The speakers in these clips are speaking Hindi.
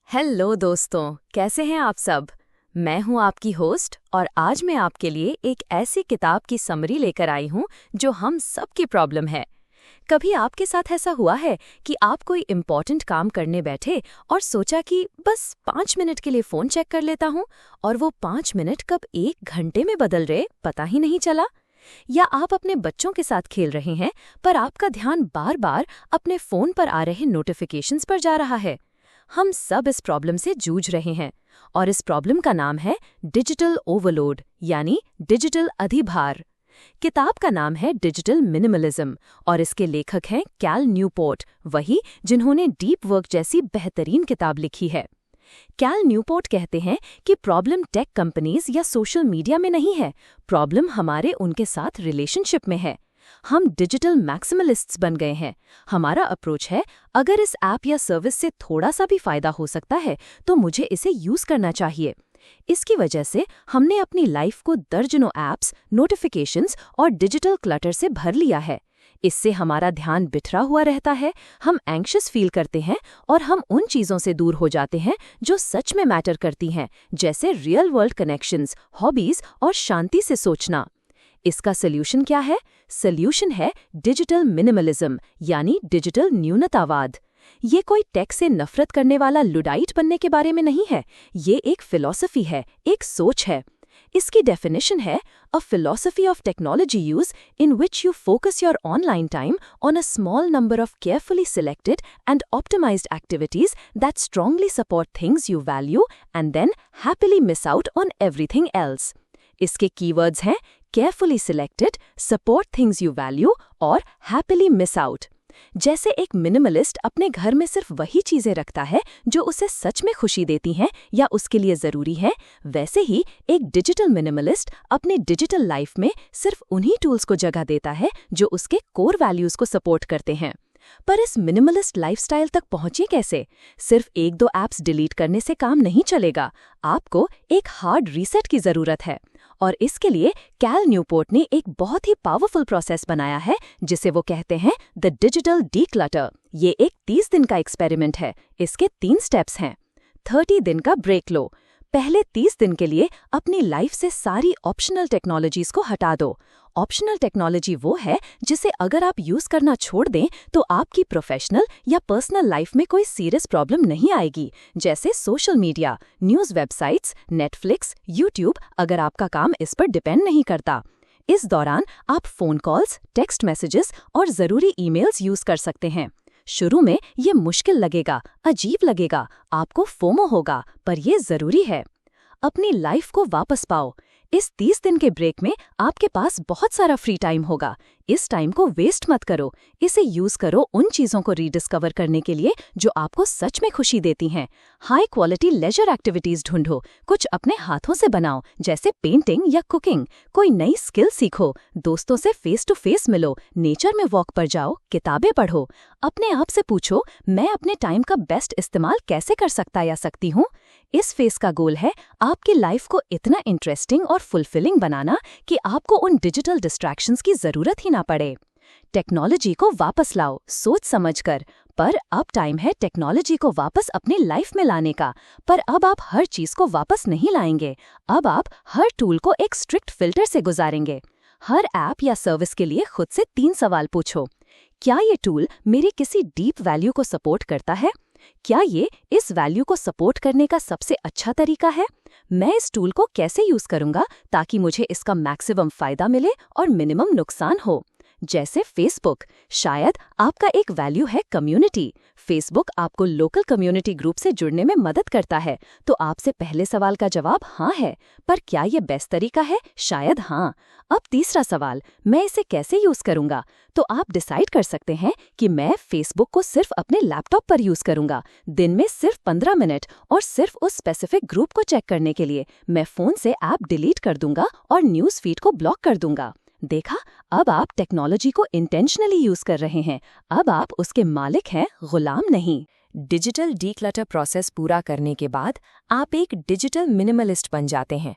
हेलो दोस्तों, कैसे हैं आप सब। मैं हूं आपकी होस्ट और आज मैं आपके लिए एक ऐसी किताब की समरी लेकर आई हूं जो हम सबकी प्रॉब्लम है। कभी आपके साथ ऐसा हुआ है कि आप कोई इम्पोर्टेंट काम करने बैठे और सोचा कि बस 5 मिनट के लिए फ़ोन चेक कर लेता हूं और वो 5 मिनट कब 1 घंटे में बदल रहे पता ही नहीं चला। या आप अपने बच्चों के साथ खेल रहे हैं पर आपका ध्यान बार बार अपने फ़ोन पर आ रहे नोटिफिकेशंस पर जा रहा है। हम सब इस प्रॉब्लम से जूझ रहे हैं और इस प्रॉब्लम का नाम है डिजिटल ओवरलोड यानी डिजिटल अधिभार। किताब का नाम है डिजिटल मिनिमलिज्म और इसके लेखक हैं कैल न्यूपोर्ट, वही जिन्होंने डीप वर्क जैसी बेहतरीन किताब लिखी है। कैल न्यूपोर्ट कहते हैं कि प्रॉब्लम टेक कंपनीज या सोशल मीडिया में नहीं है, प्रॉब्लम हमारे उनके साथ रिलेशनशिप में है। हम डिजिटल मैक्सिमलिस्ट्स बन गए हैं। हमारा अप्रोच है, अगर इस ऐप या सर्विस से थोड़ा सा भी फायदा हो सकता है तो मुझे इसे यूज करना चाहिए। इसकी वजह से हमने अपनी लाइफ को दर्जनों ऐप्स, नोटिफिकेशंस और डिजिटल क्लटर से भर लिया है। इससे हमारा ध्यान बिखरा हुआ रहता है, हम एंग्शियस फील करते हैं और हम उन चीज़ों से दूर हो जाते हैं जो सच में मैटर करती हैं, जैसे रियल वर्ल्ड कनेक्शंस, हॉबीज और शांति से सोचना। इसका सल्यूशन क्या है? सल्यूशन है डिजिटल मिनिमलिज्म यानी डिजिटल न्यूनतावाद। ये कोई टेक से नफरत करने वाला लुडाइट बनने के बारे में नहीं है, ये एक फिलॉसफी है, एक सोच है। इसकी डेफिनेशन है a philosophy of technology use in which you focus your online time on a small number of carefully selected and optimised activities that strongly support things you value and then happily miss out on everything else. इसके कीवर्ड्स हैं carefully selected, support things you value और हैप्पीली मिस आउट। जैसे एक मिनिमलिस्ट अपने घर में सिर्फ वही चीजें रखता है जो उसे सच में खुशी देती हैं या उसके लिए जरूरी है, वैसे ही एक डिजिटल मिनिमलिस्ट अपने डिजिटल लाइफ में सिर्फ उन्हीं टूल्स को जगह देता है जो उसके कोर वैल्यूज को सपोर्ट करते हैं। पर इस मिनिमलिस्ट लाइफस्टाइल तक पहुंचे कैसे? सिर्फ 1-2 ऐप्स डिलीट करने से काम नहीं चलेगा, आपको एक हार्ड रीसेट की जरूरत है। और इसके लिए कैल न्यूपोर्ट ने एक बहुत ही पावरफुल प्रोसेस बनाया है जिसे वो कहते हैं द डिजिटल डीक्लटर। ये एक 30 दिन का एक्सपेरिमेंट है। इसके 3 स्टेप्स हैं। 30 दिन का ब्रेक लो। पहले 30 दिन के लिए अपनी लाइफ से सारी ऑप्शनल टेक्नोलॉजीज को हटा दो। ऑप्शनल टेक्नोलॉजी वो है जिसे अगर आप यूज करना छोड़ दें तो आपकी प्रोफेशनल या पर्सनल लाइफ में कोई सीरियस प्रॉब्लम नहीं आएगी, जैसे social media, news websites, Netflix, YouTube, अगर आपका काम इस पर डिपेंड नहीं करता। इस दौरान आप फ़ोन कॉल्स, टेक्स्ट मैसेजेस और ज़रूरी ईमेल्स यूज कर सकते हैं। शुरू में ये मुश्किल लगेगा, अजीब लगेगा, आपको फोमो होगा, पर ये ज़रूरी है। अपनी लाइफ को वापस पाओ। इस 30 दिन के ब्रेक में आपके पास बहुत सारा फ्री टाइम होगा। इस टाइम को वेस्ट मत करो, इसे यूज करो उन चीज़ों को रीडिस्कवर करने के लिए जो आपको सच में खुशी देती हैं। हाई क्वालिटी लेजर एक्टिविटीज़ ढूंढो, कुछ अपने हाथों से बनाओ जैसे पेंटिंग या कुकिंग, कोई नई स्किल सीखो, दोस्तों से फेस टू फेस मिलो, नेचर में वॉक पर जाओ, किताबें पढ़ो। अपने आप से पूछो, मैं अपने टाइम का बेस्ट इस्तेमाल कैसे कर सकता या सकती हूँ? इस फेस का गोल है आपकी लाइफ को इतना इंटरेस्टिंग और फुलफिलिंग बनाना कि आपको उन डिजिटल डिस्ट्रैक्शंस की जरूरत ही ना पड़े। टेक्नोलॉजी को वापस लाओ सोच समझकर, पर अब टाइम है टेक्नोलॉजी को वापस अपनी लाइफ में लाने का। पर अब आप हर चीज को वापस नहीं लाएंगे, अब आप हर टूल को एक स्ट्रिक्ट फिल्टर से गुजारेंगे। हर ऐप या सर्विस के लिए खुद से 3 सवाल पूछो। क्या ये टूल मेरी किसी डीप वैल्यू को सपोर्ट करता है? क्या ये इस वैल्यू को सपोर्ट करने का सबसे अच्छा तरीका है? मैं इस टूल को कैसे यूज करूंगा ताकि मुझे इसका मैक्सिमम फायदा मिले और मिनिमम नुकसान हो? जैसे फेसबुक, शायद आपका एक वैल्यू है कम्युनिटी। फेसबुक आपको लोकल कम्युनिटी ग्रुप से जुड़ने में मदद करता है, तो आपसे पहले सवाल का जवाब हाँ है। पर क्या ये बेस्ट तरीका है? शायद हाँ। अब तीसरा सवाल, मैं इसे कैसे यूज करूंगा? तो आप डिसाइड कर सकते हैं कि मैं फेसबुक को सिर्फ अपने लैपटॉप पर यूज करूंगा, दिन में सिर्फ 15 मिनट, और सिर्फ उस स्पेसिफिक ग्रुप को चेक करने के लिए मैं फोन से ऐप डिलीट कर दूंगा और न्यूज़ फीड को ब्लॉक कर दूंगा। देखा, अब आप टेक्नोलॉजी को इंटेंशनली यूज कर रहे हैं, अब आप उसके मालिक हैं, गुलाम नहीं। डिजिटल डीक्लटर प्रोसेस पूरा करने के बाद आप एक डिजिटल मिनिमलिस्ट बन जाते हैं।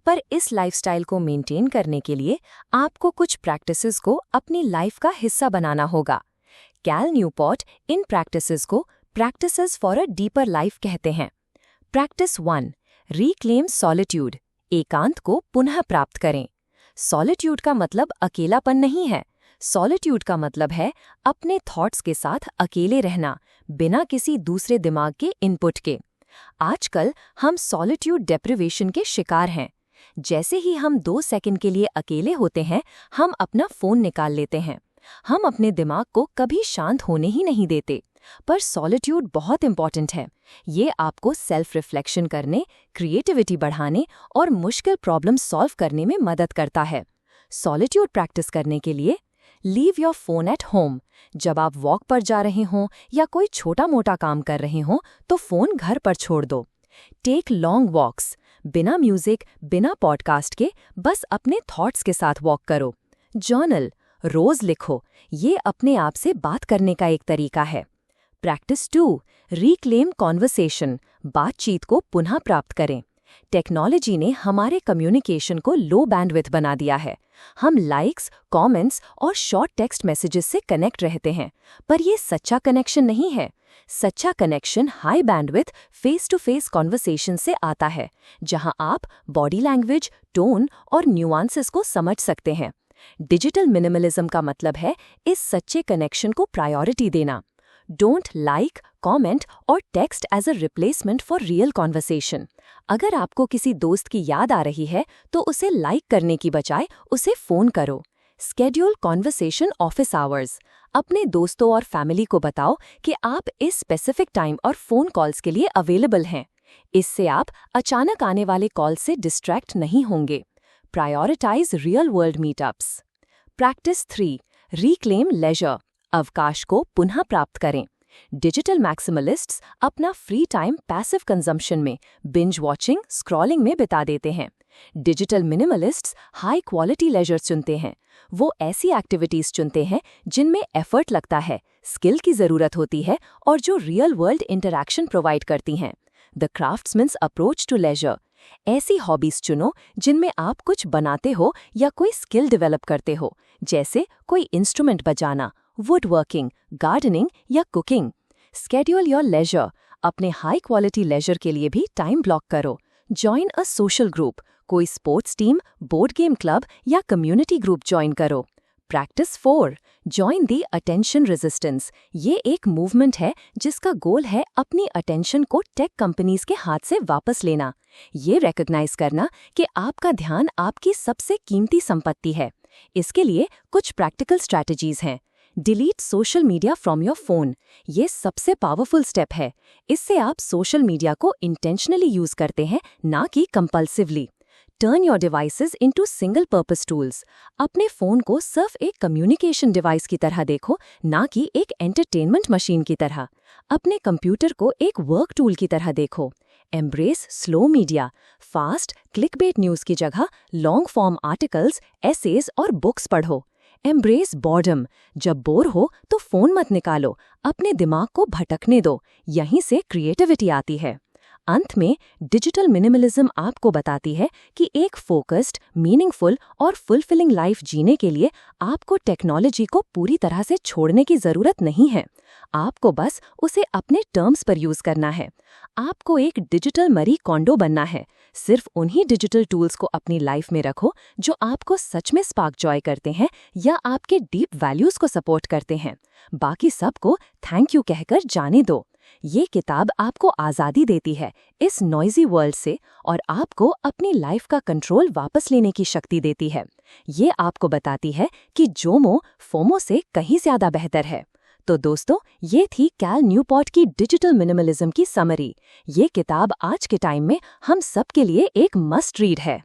पर इस लाइफस्टाइल को मेंटेन करने के लिए आपको कुछ प्रैक्टिसेस को अपनी लाइफ का हिस्सा बनाना होगा। कैल न्यूपोर्ट इन प्रैक्टिसेस को practices for a deeper life कहते हैं। प्रैक्टिस 1, रिक्लेम सॉलिट्यूड, एकांत को पुनः प्राप्त करें। सॉलिट्यूड का मतलब अकेलापन नहीं है। सॉलिट्यूड का मतलब है अपने थॉट्स के साथ अकेले रहना, बिना किसी दूसरे दिमाग के इनपुट के। आजकल हम सॉलिट्यूड डेप्रिवेशन के शिकार हैं। जैसे ही हम 2 सेकंड के लिए अकेले होते हैं, हम अपना फोन निकाल लेते हैं। हम अपने दिमाग को कभी शांत होने ही नहीं देते। पर सॉलिट्यूड बहुत इंपॉर्टेंट है। ये आपको सेल्फ रिफ्लेक्शन करने, क्रिएटिविटी बढ़ाने और मुश्किल प्रॉब्लम सॉल्व करने में मदद करता है। सॉलिट्यूड प्रैक्टिस करने के लिए leave your phone at home. जब आप वॉक पर जा रहे हों या कोई छोटा मोटा काम कर रहे हों, तो फोन घर पर छोड़ दो। टेक लॉन्ग वॉक्स, बिना म्यूजिक, बिना पॉडकास्ट के, बस अपने थॉट्स के साथ वॉक करो। जर्नल, रोज लिखो, ये अपने आप से बात करने का एक तरीका है। प्रैक्टिस 2, रिक्लेम कॉन्वर्सेशन, बातचीत को पुनः प्राप्त करें। टेक्नोलॉजी ने हमारे कम्युनिकेशन को लो बैंडविड्थ बना दिया है। हम लाइक्स, कमेंट्स और शॉर्ट टेक्स्ट मैसेजेस से कनेक्ट रहते हैं, पर यह सच्चा कनेक्शन नहीं है। सच्चा connection high bandwidth face to face conversation से आता है, जहां आप बॉडी लैंग्वेज, टोन और न्यूआंसेस को समझ सकते हैं। डिजिटल मिनिमलिज्म का मतलब है इस सच्चे कनेक्शन को प्रायोरिटी देना। डोंट लाइक, कमेंट और text as a replacement for real conversation. अगर आपको किसी दोस्त की याद आ रही है, तो उसे लाइक करने की बजाय उसे फ़ोन करो। Schedule conversation office hours. अपने दोस्तों और फैमिली को बताओ कि आप इस स्पेसिफिक टाइम और फ़ोन कॉल्स के लिए अवेलेबल हैं। इससे आप अचानक आने वाले कॉल से डिस्ट्रैक्ट नहीं होंगे। Prioritise real world meetups. Practice 3, reclaim leisure, अवकाश को पुनः प्राप्त करें। डिजिटल मैक्सिमलिस्ट्स अपना फ्री टाइम पैसिव कंजम्पशन में, बिंज वॉचिंग, स्क्रॉलिंग में बिता देते हैं। Digital minimalists high quality leisure चुनते हैं। वो ऐसी एक्टिविटीज चुनते हैं जिनमें एफर्ट लगता है, स्किल की जरूरत होती है और जो रियल वर्ल्ड इंटरैक्शन प्रोवाइड करती हैं। The craftsman's approach to leisure. ऐसी हॉबीज चुनो जिनमें आप कुछ बनाते हो या कोई स्किल डेवलप करते हो, जैसे कोई इंस्ट्रूमेंट बजाना, वुड वर्किंग, गार्डनिंग या कुकिंग। Schedule your leisure. अपने हाई क्वालिटी लेजर के लिए भी टाइम ब्लॉक करो। जॉइन अ सोशल ग्रुप, कोई sports team, board game club या कम्युनिटी ग्रुप ज्वाइन करो। Practice 4, join the attention resistance. ये एक मूवमेंट है जिसका गोल है अपनी अटेंशन को टेक कंपनीज के हाथ से वापस लेना। ये रिकॉग्नाइज करना कि आपका ध्यान आपकी सबसे कीमती संपत्ति है। इसके लिए कुछ प्रैक्टिकल स्ट्रैटेजीज हैं। Delete social media from your phone. ये सबसे पावरफुल स्टेप है। इससे आप सोशल मीडिया को इंटेंशनली यूज करते हैं, ना कि compulsively. Turn your devices into single purpose tools. अपने फोन को सिर्फ एक कम्युनिकेशन डिवाइस की तरह देखो, ना कि एक एंटरटेनमेंट मशीन की तरह। अपने कंप्यूटर को एक वर्क टूल की तरह देखो। Embrace slow media. Fast clickbait news की जगह लॉन्ग फॉर्म आर्टिकल्स, एसेज और बुक्स पढ़ो। Embrace boredom. जब बोर हो तो फोन मत निकालो, अपने दिमाग को भटकने दो। यहीं से क्रिएटिविटी आती है। अंत में डिजिटल मिनिमलिज्म आपको बताती है कि एक फोकस्ड, मीनिंगफुल और फुलफिलिंग लाइफ जीने के लिए आपको टेक्नोलॉजी को पूरी तरह से छोड़ने की जरूरत नहीं है। आपको बस उसे अपने टर्म्स पर यूज करना है। आपको एक डिजिटल मरी कोंडो बनना है। सिर्फ उन्हीं डिजिटल टूल्स को अपनी लाइफ में रखो जो आपको सच में स्पार्क जॉय करते हैं या आपके डीप वैल्यूज को सपोर्ट करते हैं। बाकी सबको थैंक यू कहकर जाने दो। ये किताब आपको आज़ादी देती है इस नॉइजी वर्ल्ड से और आपको अपनी लाइफ का कंट्रोल वापस लेने की शक्ति देती है। ये आपको बताती है कि जोमो फोमो से कहीं ज्यादा बेहतर है। तो दोस्तों, ये थी कैल न्यूपोर्ट की डिजिटल मिनिमलिज्म की समरी। ये किताब आज के टाइम में हम सब के लिए एक मस्ट रीड है।